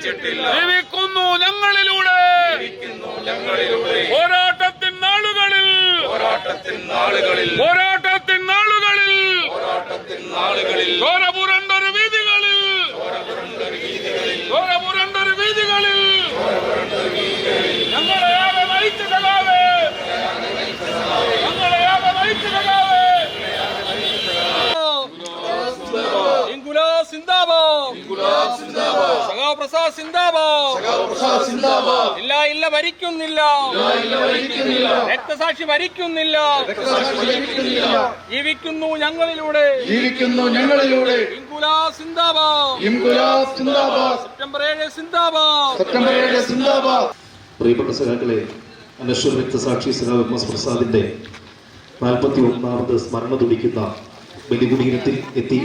ജീവിക്കുന്നു ഞങ്ങളിലൂടെ പോരാട്ടത്തിൻ നാളുകളിൽ ചോരപുരണ്ടൊരു വീതികളിൽ ഞങ്ങളെയാകെ നയിച്ചു സഖാവേ, ഇൻകുലാബ് സിന്ദാബാദ്, സഖാവ് പ്രസാദ് സിന്ദാബാദ്. ഇല്ല ഭരിക്കുന്നില്ല, രക്തസാക്ഷി ഭരിക്കുന്നില്ല, ജീവിക്കുന്നു ഞങ്ങളിലൂടെ. ഇൻകുലാബ് സിന്ദാബാദ്, സെപ്റ്റംബർ 7 സിന്ദാബാദ്. പ്രിയപ്പെട്ട സഖാക്കളെ, അനശ്വര രക്തസാക്ഷി സഖാവ് എം എസ് പ്രസാദിന്റെ 41ാമത് സ്മരണ തുടിക്കുന്ന ബലികുടീരത്തിൽ എത്തി